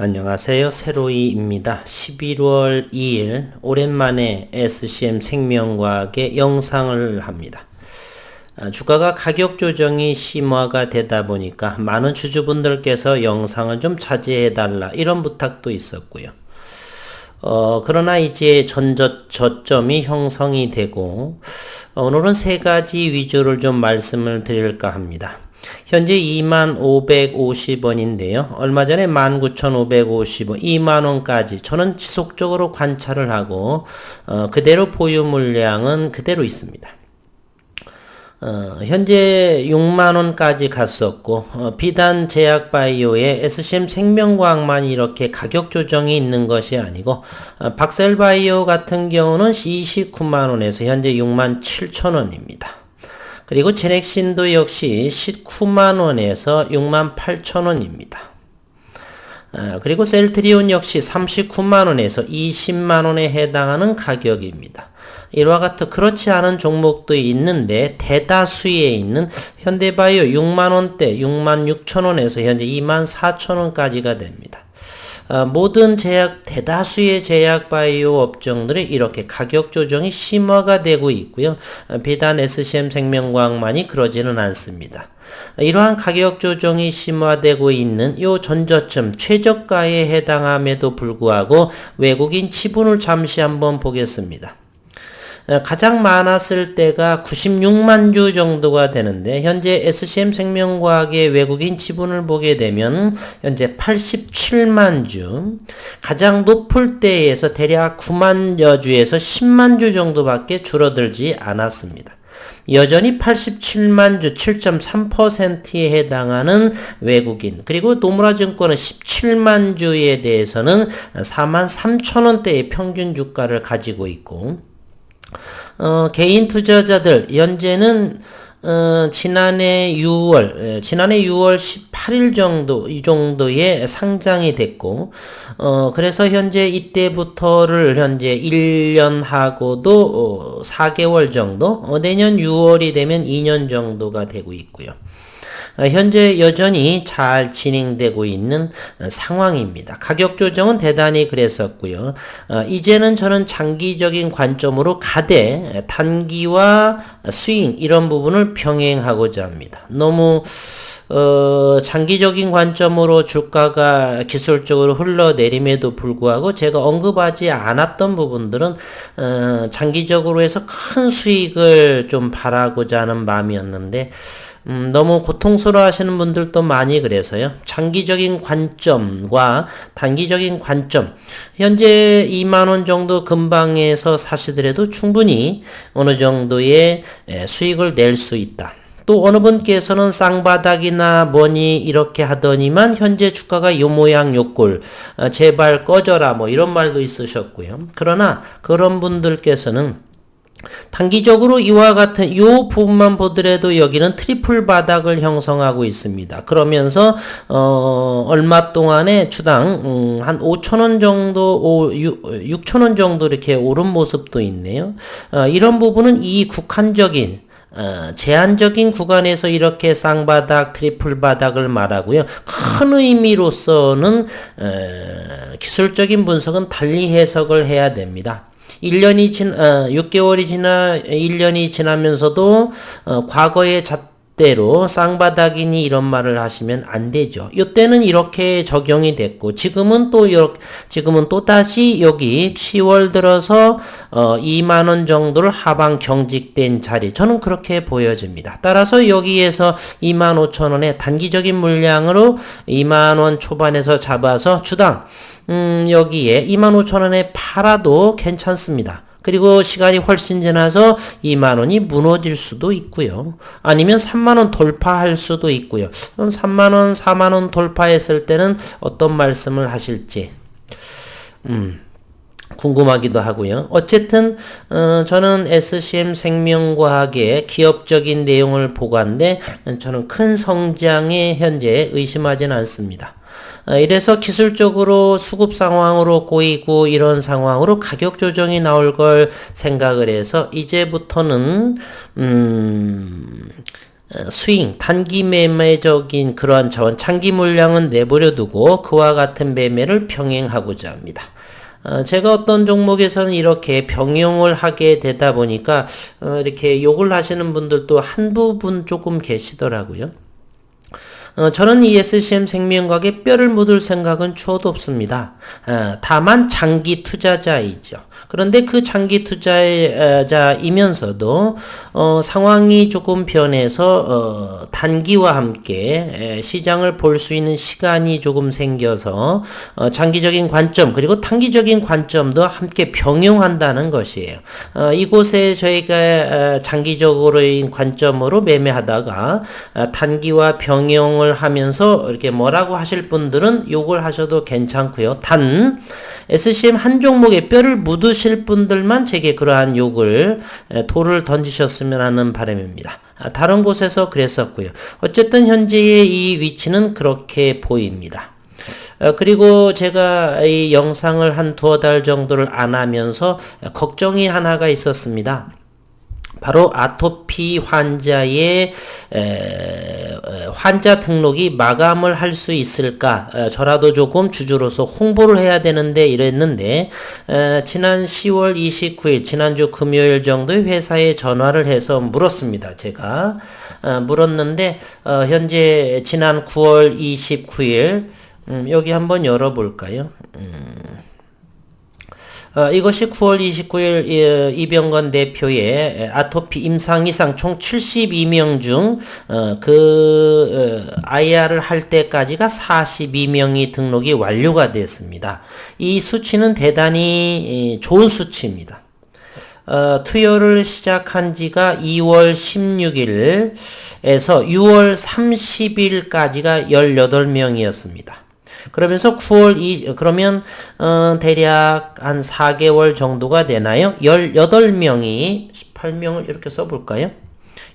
안녕하세요. 세로이입니다. 11월 2일 오랜만에 SCM 생명과학의 영상을 합니다. 주가가 가격 조정이 심화가 되다 보니까 많은 주주분들께서 영상을 좀 자제해달라 이런 부탁도 있었고요. 그러나 이제 저점이 형성이 되고 오늘은 세 가지 위주를 좀 말씀을 드릴까 합니다. 현재 25,550원인데요. 얼마 전에 19,550원, 20,000원까지 저는 지속적으로 관찰을 하고 그대로 보유 물량은 그대로 있습니다. 현재 6만원까지 갔었고 비단 제약바이오의 SCM 생명과학만 이렇게 가격 조정이 있는 것이 아니고 박셀바이오 같은 경우는 29만원에서 현재 67,000원입니다. 그리고 제넥신도 역시 19만원에서 68,000원입니다. 그리고 셀트리온 역시 39만원에서 20만원에 해당하는 가격입니다. 이와 같은 그렇지 않은 종목도 있는데 대다수에 있는 현대바이오 6만원대 66,000원에서 현재 24,000원까지가 됩니다. 모든 대다수의 제약바이오 업종들이 이렇게 가격 조정이 심화가 되고 있고요. 비단 SCM 생명과학만이 그러지는 않습니다. 이러한 가격 조정이 심화되고 있는 이 전저점 최저가에 해당함에도 불구하고 외국인 지분을 잠시 한번 보겠습니다. 가장 많았을 때가 96만 주 정도가 되는데 현재 SCM 생명과학의 외국인 지분을 보게 되면 현재 87만 주, 가장 높을 때에서 대략 9만여 주에서 10만 주 정도밖에 줄어들지 않았습니다. 여전히 87만 주 7.3%에 해당하는 외국인, 그리고 노무라증권은 17만 주에 대해서는 43,000원대의 평균 주가를 가지고 있고 개인 투자자들 현재는 지난해 6월 18일 정도 이 정도에 상장이 됐고 그래서 현재 이때부터를 현재 1년 하고도 4개월 정도 내년 6월이 되면 2년 정도가 되고 있고요. 현재 여전히 잘 진행되고 있는 상황입니다. 가격 조정은 대단히 그랬었고요. 이제는 저는 장기적인 관점으로 가되 단기와 스윙 이런 부분을 병행하고자 합니다. 너무 장기적인 관점으로 주가가 기술적으로 흘러내림에도 불구하고 제가 언급하지 않았던 부분들은 장기적으로 해서 큰 수익을 좀 바라고자 하는 마음이었는데 너무 고통스러워 하시는 분들도 많이 그래서요. 장기적인 관점과 단기적인 관점 현재 2만원 정도 근방에서 사시더라도 충분히 어느 정도의 수익을 낼 수 있다. 또 어느 분께서는 쌍바닥이나 뭐니 이렇게 하더니만 현재 주가가 요 모양 요 꼴 제발 꺼져라 뭐 이런 말도 있으셨고요. 그러나 그런 분들께서는 단기적으로 이와 같은 요 부분만 보더라도 여기는 트리플 바닥을 형성하고 있습니다. 그러면서 얼마 동안에 주당 한 5,000원 정도 6,000원 정도 이렇게 오른 모습도 있네요. 이런 부분은 이 국한적인 제한적인 구간에서 이렇게 쌍바닥, 트리플 바닥을 말하고요. 큰 의미로서는 기술적인 분석은 달리 해석을 해야 됩니다. 6개월이 지나 1년이 지나면서도 과거의 잣대로 쌍바닥이니 이런 말을 하시면 안 되죠. 이때는 이렇게 적용이 됐고 지금은 또 다시 여기 10월 들어서 2만원 정도를 하방 경직된 자리 저는 그렇게 보여집니다. 따라서 여기에서 25,000원의 단기적인 물량으로 2만원 초반에서 잡아서 주당 여기에 25,000원에 팔아도 괜찮습니다. 그리고 시간이 훨씬 지나서 2만원이 무너질 수도 있고요. 아니면 3만원 돌파할 수도 있고요. 3만원, 4만원 돌파했을 때는 어떤 말씀을 하실지 궁금하기도 하고요. 어쨌든 저는 SCM 생명과학의 기업적인 내용을 보고한데 저는 큰 성장에 현재 의심하지는 않습니다. 이래서 기술적으로 수급 상황으로 꼬이고 이런 상황으로 가격 조정이 나올 걸 생각을 해서 이제부터는 스윙, 단기 매매적인 그러한 자원, 장기 물량은 내버려 두고 그와 같은 매매를 병행하고자 합니다. 제가 어떤 종목에서는 이렇게 병용을 하게 되다 보니까 이렇게 욕을 하시는 분들도 한 부분 조금 계시더라고요. 저는 이 SCM 생명과학에 뼈를 묻을 생각은 추호도 없습니다. 다만 장기 투자자이죠. 그런데 그 장기 투자자이면서도 상황이 조금 변해서 단기와 함께 시장을 볼 수 있는 시간이 조금 생겨서 장기적인 관점 그리고 단기적인 관점도 함께 병용한다는 것이에요. 이곳에 저희가 장기적으로인 관점으로 매매하다가 단기와 병용을 하면서 이렇게 뭐라고 하실 분들은 욕을 하셔도 괜찮고요. 단 SCM 한 종목에 뼈를 묻으실 분들만 제게 그러한 욕을 돌을 던지셨으면 하는 바람입니다. 다른 곳에서 그랬었고요. 어쨌든 현재의 이 위치는 그렇게 보입니다. 그리고 제가 이 영상을 한 두어 달 정도를 안 하면서 걱정이 하나가 있었습니다. 바로 아토피 환자의 환자 등록이 마감을 할 수 있을까? 저라도 조금 주주로서 홍보를 해야 되는데 이랬는데 지난 10월 29일 지난주 금요일 정도에 회사에 전화를 해서 물었습니다. 제가 물었는데 현재 지난 9월 29일 여기 한번 열어볼까요? 이것이 9월 29일 이병건 대표의 아토피 임상 이상 총 72명 중 IR을 할 때까지가 42명이 등록이 완료가 됐습니다. 이 수치는 대단히 좋은 수치입니다. 투여를 시작한 지가 2월 16일에서 6월 30일까지가 18명이었습니다. 그러면서 그러면 대략 한 4개월 정도가 되나요? 18명이 18명을 이렇게 써볼까요?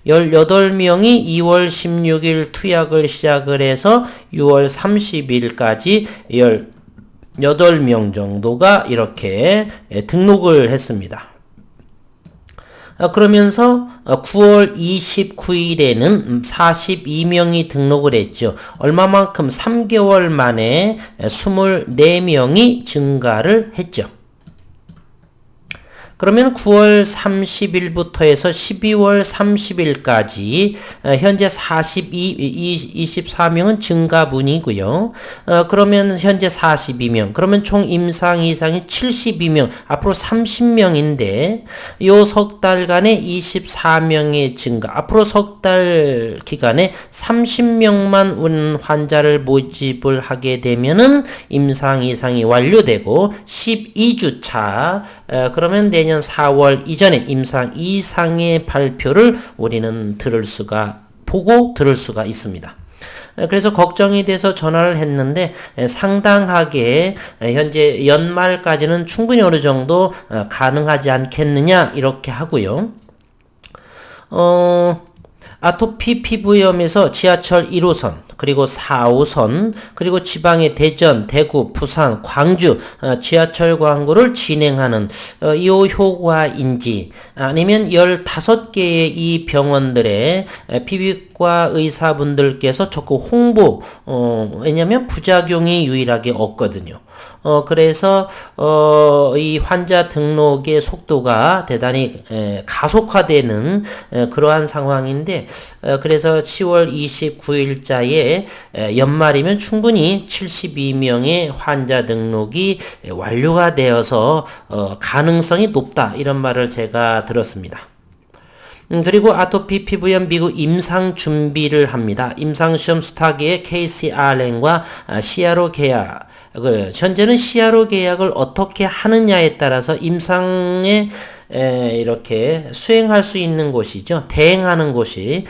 18명이 2월 16일 투약을 시작을 해서 6월 30일까지 18명 정도가 이렇게 등록을 했습니다. 그러면서 9월 29일에는 42명이 등록을 했죠. 얼마만큼 3개월 만에 24명이 증가를 했죠. 그러면 9월 30일부터 해서 12월 30일까지 현재 24명은 증가분이고요. 그러면 현재 42명. 그러면 총 임상 이상이 72명. 앞으로 30명인데 요 석 달간에 24명의 증가. 앞으로 석 달 기간에 30명만 환자를 모집을 하게 되면은 임상 이상이 완료되고 12주차 그러면 내년 4월 이전에 임상 이상의 발표를 우리는 들을 수가 있습니다. 그래서 걱정이 돼서 전화를 했는데 상당하게 현재 연말까지는 충분히 어느 정도 가능하지 않겠느냐 이렇게 하고요. 아토피 피부염에서 지하철 1호선 그리고 4호선 그리고 지방의 대전, 대구, 부산, 광주 지하철 광고를 진행하는 이 효과인지 아니면 15개의 이 병원들의 피부과 의사분들께서 적극 홍보 왜냐면 부작용이 유일하게 없거든요. 그래서 이 환자 등록의 속도가 대단히 가속화되는 그러한 상황인데 그래서 10월 29일자에 연말이면 충분히 72명의 환자 등록이 완료가 되어서 가능성이 높다 이런 말을 제가 들었습니다. 그리고 아토피 피부염 미국 임상 준비를 합니다. 임상시험 수탁의 KCRN과 CRO 계약 현재는 CRO 계약을 어떻게 하느냐에 따라서 임상에 이렇게 수행할 수 있는 곳이죠. 대행하는 곳이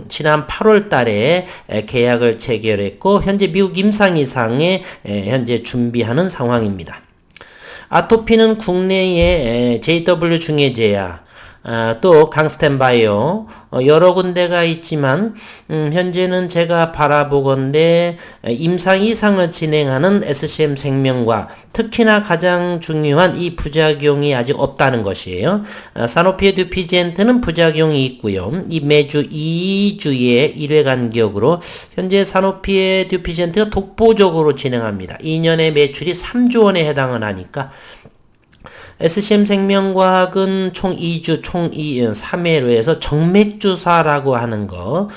지난 8월 달에 계약을 체결했고 현재 미국 임상 이상에 현재 준비하는 상황입니다. 아토피는 국내의 JW 중해제약 또 강스텐바이오 여러 군데가 있지만 현재는 제가 바라보건대 임상 이상을 진행하는 SCM 생명과 특히나 가장 중요한 이 부작용이 아직 없다는 것이에요. 사노피의 듀피젠트는 부작용이 있고요. 이 매주 2주의 1회 간격으로 현재 사노피의 듀피젠트가 독보적으로 진행합니다. 2년의 매출이 3조 원에 해당을 하니까 SCM 생명과학은 총 2주, 총 3회로 해서 정맥주사라고 하는 거,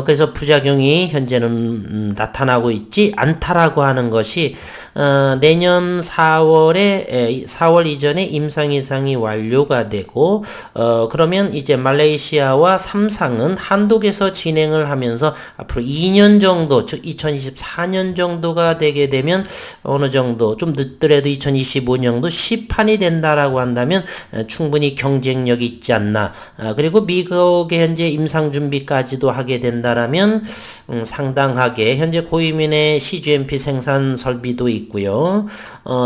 그래서 부작용이 현재는 나타나고 있지 않다라고 하는 것이, 내년 4월 이전에 임상 이상이 완료가 되고, 그러면 이제 말레이시아와 삼상은 한독에서 진행을 하면서 앞으로 2년 정도, 즉 2024년 정도가 되게 되면 어느 정도, 좀 늦더라도 2025년도 시판이 된다라고 한다면 충분히 경쟁력이 있지 않나. 그리고 미국의 현재 임상 준비까지도 하게 된다라면 상당하게 현재 고유민의 CGMP 생산 설비도 있고요.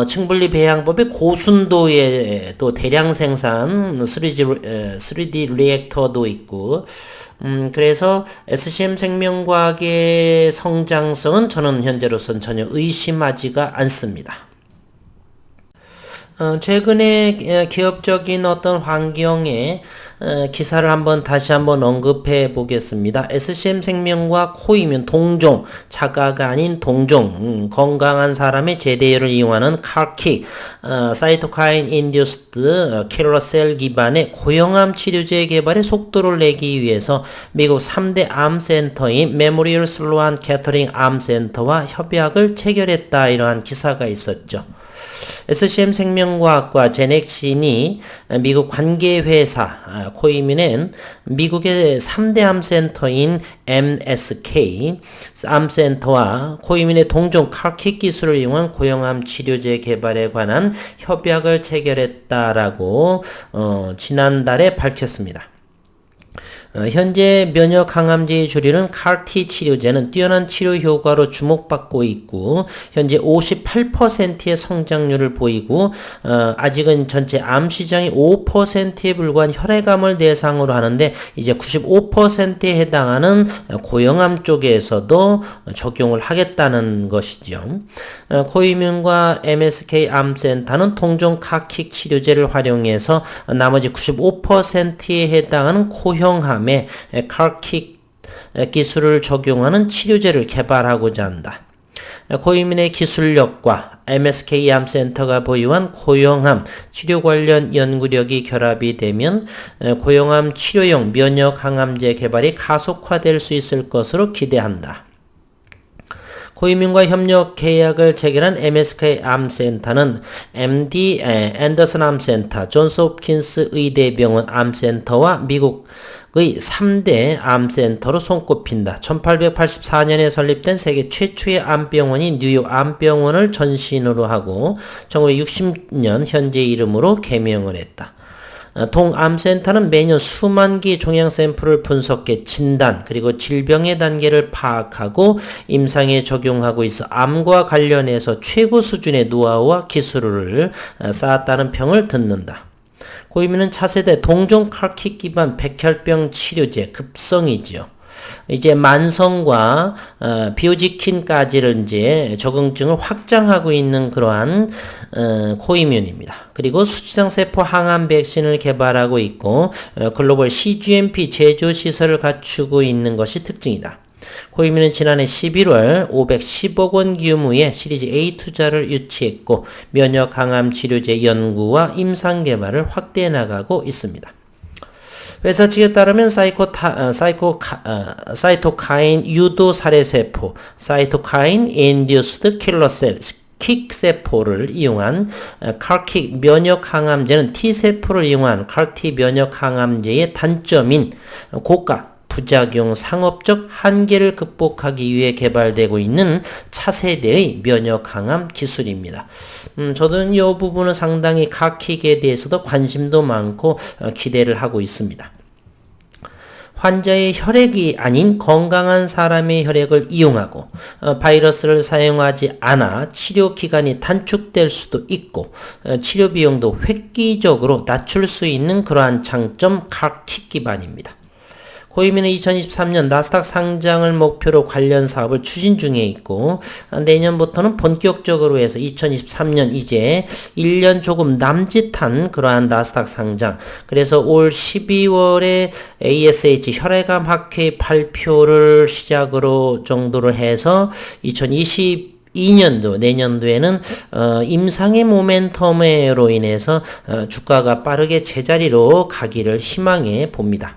층분리 배양법의 고순도의 또 대량 생산 3D 리액터도 있고 그래서 SCM 생명과학의 성장성은 저는 현재로서는 전혀 의심하지가 않습니다. 최근에 기업적인 어떤 환경에 기사를 다시 한번 언급해 보겠습니다. SCM 생명과 코이면 동종, 자가가 아닌 동종, 건강한 사람의 제대율을 이용하는 CAR-T, 사이토카인 인듀스드 킬러셀 기반의 고형암 치료제 개발에 속도를 내기 위해서 미국 3대 암센터인 메모리얼 슬로안 캐터링 암센터와 협약을 체결했다. 이러한 기사가 있었죠. SCM 생명과학과 제넥신이 미국 관계회사 코이민은 미국의 3대 암센터인 MSK 암센터와 코이민의 동종 CAR-T 기술을 이용한 고형암 치료제 개발에 관한 협약을 체결했다라고 지난달에 밝혔습니다. 현재 면역 항암제의 주류는 CAR-T 치료제는 뛰어난 치료 효과로 주목받고 있고 현재 58%의 성장률을 보이고 아직은 전체 암 시장의 5%에 불과한 혈액암을 대상으로 하는데 이제 95%에 해당하는 고형암 쪽에서도 적용을 하겠다는 것이죠. 코이뮨과 MSK 암센터는 동종 CAR-T 치료제를 활용해서 나머지 95%에 해당하는 고형암 CAR-T 기술을 적용하는 치료제를 개발하고자 한다. 코이민의 기술력과 MSK 암센터가 보유한 고형암 치료 관련 연구력이 결합이 되면 고형암 치료용 면역 항암제 개발이 가속화될 수 있을 것으로 기대한다. 코이민과 협력 계약을 체결한 MSK 암센터는 MD 앤더슨 암센터, 존스 홉킨스 의대병원 암센터와 미국의 3대 암센터로 손꼽힌다. 1884년에 설립된 세계 최초의 암병원인 뉴욕 암병원을 전신으로 하고 1960년 현재 이름으로 개명을 했다. 동암센터는 매년 수만 기 종양 샘플을 분석해 진단 그리고 질병의 단계를 파악하고 임상에 적용하고 있어 암과 관련해서 최고 수준의 노하우와 기술을 쌓았다는 평을 듣는다. 코이민은 차세대 동종 CAR-T 기반 백혈병 치료제 급성이지요. 이제 만성과 비오지킨까지를 이제 적응증을 확장하고 있는 그러한 코이뮨입니다. 그리고 수지성 세포 항암 백신을 개발하고 있고 글로벌 CGMP 제조 시설을 갖추고 있는 것이 특징이다. 코이뮨은 지난해 11월 510억 원 규모의 시리즈 A 투자를 유치했고 면역 항암 치료제 연구와 임상 개발을 확대해 나가고 있습니다. 회사 측에 따르면 사이토카인 유도 살해세포, 사이토카인 인듀스드 킬러셀, 킥세포를 이용한 CAR-T 면역 항암제는 T세포를 이용한 CAR-T 면역 항암제의 단점인 고가 부작용 상업적 한계를 극복하기 위해 개발되고 있는 차세대의 면역 항암 기술입니다. 저는 이 부분은 상당히 CAR-T에 대해서도 관심도 많고 기대를 하고 있습니다. 환자의 혈액이 아닌 건강한 사람의 혈액을 이용하고 바이러스를 사용하지 않아 치료 기간이 단축될 수도 있고 치료 비용도 획기적으로 낮출 수 있는 그러한 장점 CAR-T 기반입니다. 고이민은 2023년 나스닥 상장을 목표로 관련 사업을 추진 중에 있고 내년부터는 본격적으로 해서 2023년 이제 1년 조금 남짓한 그러한 나스닥 상장, 그래서 올 12월에 ASH 혈액암 학회 발표를 시작으로 정도를 해서 2022년도 내년도에는 임상의 모멘텀으로 인해서 주가가 빠르게 제자리로 가기를 희망해 봅니다.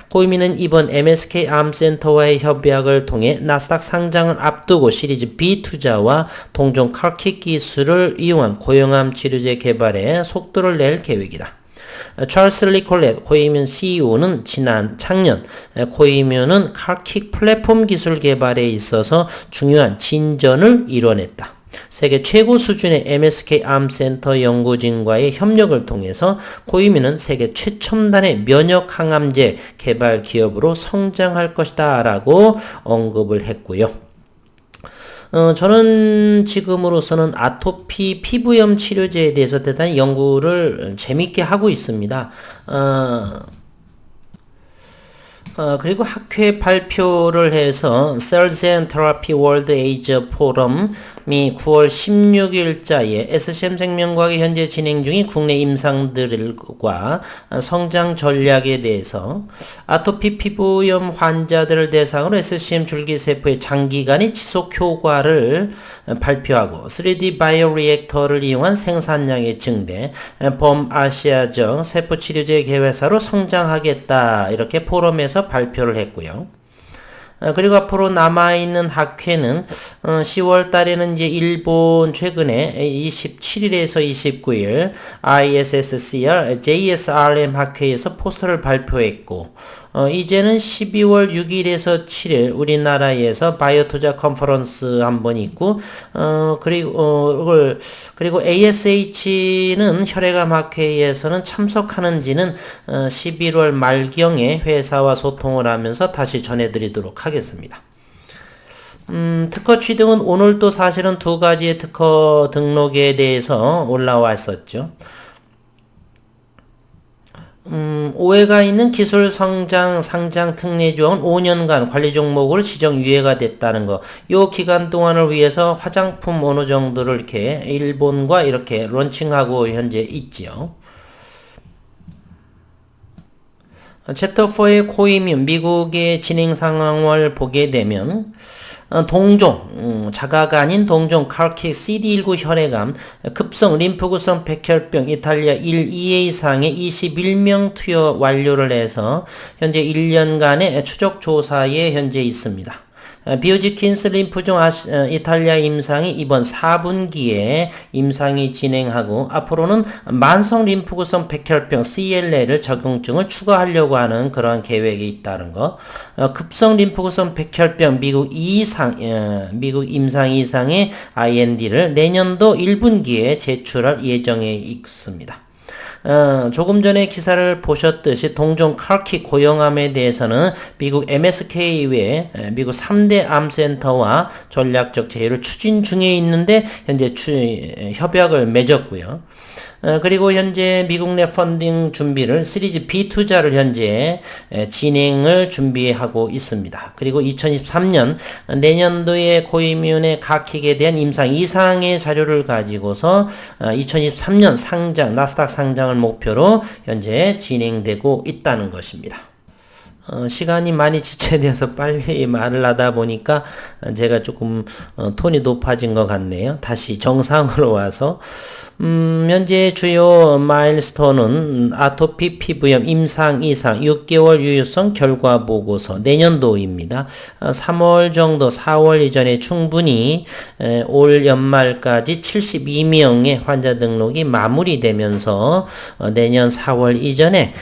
고이민은 이번 MSK 암센터와의 협약을 통해 나스닥 상장을 앞두고 시리즈 B 투자와 동종 CAR-T 기술을 이용한 고형암 치료제 개발에 속도를 낼 계획이다. 찰스 리콜렛 고이민 CEO는 작년 고이민은 CAR-T 플랫폼 기술 개발에 있어서 중요한 진전을 이뤄냈다. 세계 최고 수준의 MSK 암센터 연구진과의 협력을 통해서 고이민은 세계 최첨단의 면역 항암제 개발 기업으로 성장할 것이다 라고 언급을 했고요. 저는 지금으로서는 아토피 피부염 치료제에 대해서 대단히 연구를 재밌게 하고 있습니다. 그리고 학회 발표를 해서 Cells and Therapy World Age 포럼이 9월 16일자에 SCM 생명과학이 현재 진행 중인 국내 임상들과 성장 전략에 대해서 아토피 피부염 환자들을 대상으로 SCM 줄기세포의 장기간의 지속 효과를 발표하고 3D 바이오리액터를 이용한 생산량의 증대, 범아시아적 세포치료제 개발사로 성장하겠다 이렇게 포럼에서 발표를 했고요. 그리고 앞으로 남아있는 학회는 10월 달에는 이제 일본 최근에 27일에서 29일 ISSCR JSRM 학회에서 포스터를 발표했고 이제는 12월 6일에서 7일 우리나라에서 바이오 투자 컨퍼런스 한번 있고 그리고 ASH는 혈액암 학회에서는 참석하는지는 11월 말경에 회사와 소통을 하면서 다시 전해드리도록 하겠습니다. 특허 취득은 오늘 또 사실은 두 가지의 특허 등록에 대해서 올라왔었죠. 오해가 있는 기술 상장 특례 조항은 5년간 관리 종목으로 지정 유예가 됐다는 거. 요 기간 동안을 위해서 화장품 어느 정도를 이렇게 일본과 이렇게 론칭하고 현재 있지요. 챕터 4의 고이민 미국의 진행 상황을 보게 되면 자가가 아닌 동종 CAR-T CD19 혈액암 급성 림프구성 백혈병 이탈리아 1, 2회 이상의 21명 투여 완료를 해서 현재 1년간의 추적 조사에 현재 있습니다. 비오지킨스 림프종 이탈리아 임상이 이번 4분기에 임상이 진행하고 앞으로는 만성 림프구성 백혈병 CLL을 적용증을 추가하려고 하는 그러한 계획이 있다는 거. 급성 림프구성 백혈병 미국 임상 이상의 IND를 내년도 1분기에 제출할 예정에 있습니다. 조금 전에 기사를 보셨듯이 동종 CAR-T 고형암에 대해서는 미국 MSK 외에 미국 3대 암센터와 전략적 제휴를 추진 중에 있는데 현재 협약을 맺었고요. 그리고 현재 미국 내 펀딩 준비를 시리즈 B 투자를 현재 진행을 준비하고 있습니다. 그리고 2023년 내년도에 고이민의 CAR-T에 대한 임상 이상의 자료를 가지고서 2023년 상장, 나스닥 상장을 목표로 현재 진행되고 있다는 것입니다. 시간이 많이 지체되어서 빨리 말을 하다 보니까 제가 조금 톤이 높아진 것 같네요. 다시 정상으로 와서 현재 주요 마일스톤은 아토피 피부염 임상 이상 6개월 유효성 결과 보고서 내년도입니다. 3월 정도 4월 이전에 충분히 올 연말까지 72명의 환자 등록이 마무리되면서 내년 4월 이전에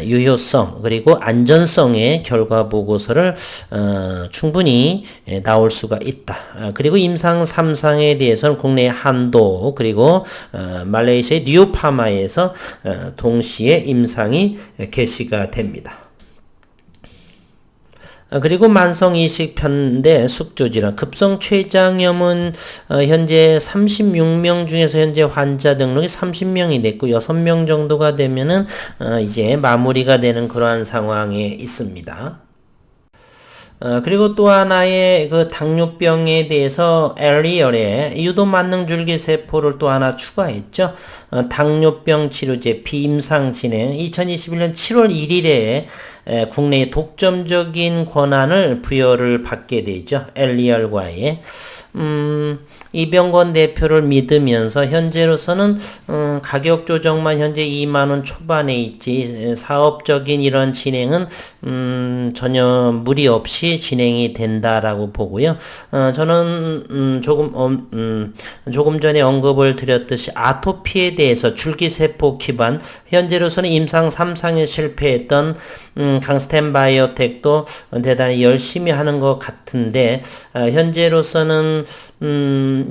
유효성 그리고 안전성의 결과 보고서를 충분히 나올 수가 있다. 그리고 임상 3상에 대해서는 국내 한도 그리고 말레이시아의 뉴파마에서 동시에 임상이 개시가 됩니다. 그리고 만성이식 편대 숙조질환, 급성 췌장염은 현재 36명 중에서 현재 환자 등록이 30명이 됐고 6명 정도가 되면은 이제 마무리가 되는 그러한 상황에 있습니다. 그리고 또 하나의 그 당뇨병에 대해서 엘리얼에 유도만능 줄기세포를 또 하나 추가했죠. 당뇨병 치료제 비임상 진행 2021년 7월 1일에 국내에 독점적인 권한을 부여를 받게 되죠. 엘리얼과의 이병건 대표를 믿으면서 현재로서는 가격 조정만 현재 2만원 초반에 있지 사업적인 이런 진행은 전혀 무리 없이 진행이 된다라고 보고요. 저는 조금 전에 언급을 드렸듯이 아토피에 대해서 줄기세포 기반 현재로서는 임상 3상에 실패했던 강스텐 바이오텍도 대단히 열심히 하는 것 같은데 현재로서는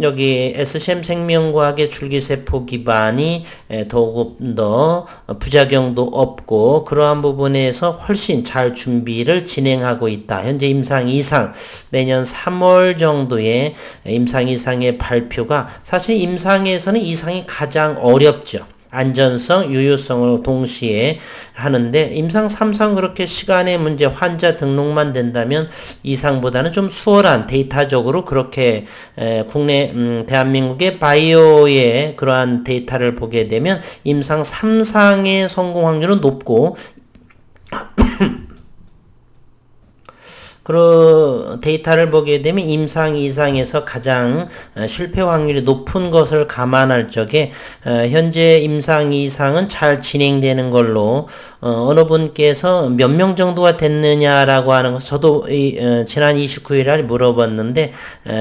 여기 SCM 생명과학의 줄기세포 기반이 더욱 더 부작용도 없고 그러한 부분에서 훨씬 잘 준비를 진행하고 있다. 현재 임상 2상 내년 3월 정도에 임상 2상의 발표가 사실 임상에서는 2상이 가장 어렵죠. 안전성, 유효성을 동시에 하는데 임상 3상 그렇게 시간의 문제, 환자 등록만 된다면 이상보다는 좀 수월한 데이터적으로 그렇게 국내 대한민국의 바이오의 그러한 데이터를 보게 되면 임상 3상의 성공 확률은 높고 그 데이터를 보게 되면 임상 2상에서 가장 실패 확률이 높은 것을 감안할 적에 현재 임상 2상은 잘 진행되는 걸로 어느 분께서 몇 명 정도가 됐느냐라고 하는 것 저도 지난 29일날 물어봤는데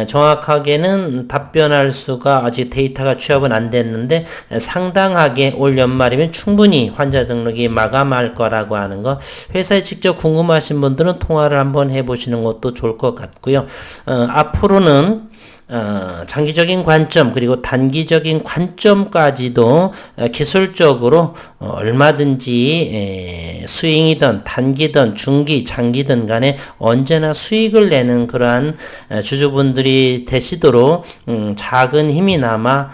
정확하게는 답변할 수가 아직 데이터가 취합은 안 됐는데 상당하게 올 연말이면 충분히 환자 등록이 마감할 거라고 하는 것 회사에 직접 궁금하신 분들은 통화를 한번 해보시는 것도 좋을 것 같고요. 앞으로는 장기적인 관점 그리고 단기적인 관점까지도 기술적으로 얼마든지 스윙이든 단기든 중기 장기든 간에 언제나 수익을 내는 그러한 주주분들이 되시도록 작은 힘이나마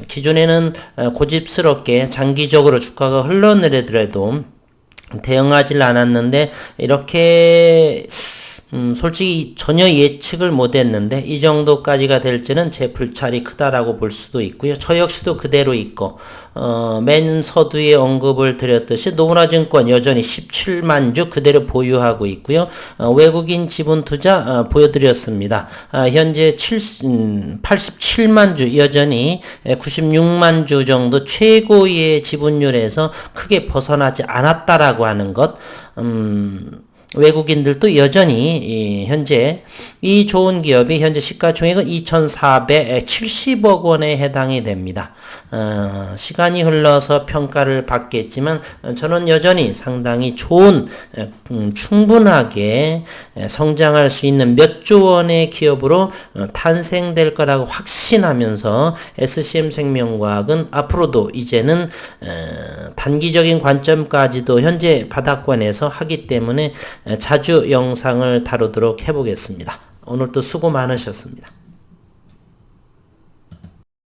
기존에는 고집스럽게 장기적으로 주가가 흘러내리더라도 대응하질 않았는데 이렇게 솔직히 전혀 예측을 못했는데 이 정도까지가 될지는 제 불찰이 크다라고 볼 수도 있고요. 저 역시도 그대로 있고 맨 서두에 언급을 드렸듯이 노무라증권 여전히 17만 주 그대로 보유하고 있고요. 외국인 지분 투자 보여드렸습니다. 현재 87만 주 여전히 96만 주 정도 최고의 지분율에서 크게 벗어나지 않았다라고 하는 것 외국인들도 여전히 현재 이 좋은 기업이 현재 시가총액은 2,470억 원에 해당이 됩니다. 시간이 흘러서 평가를 받겠지만 저는 여전히 상당히 좋은 충분하게 성장할 수 있는 몇 조 원의 기업으로 탄생될 거라고 확신하면서 SCM 생명과학은 앞으로도 이제는 단기적인 관점까지도 현재 바닥권에서 하기 때문에 자주 영상을 다루도록 해보겠습니다. 오늘도 수고 많으셨습니다.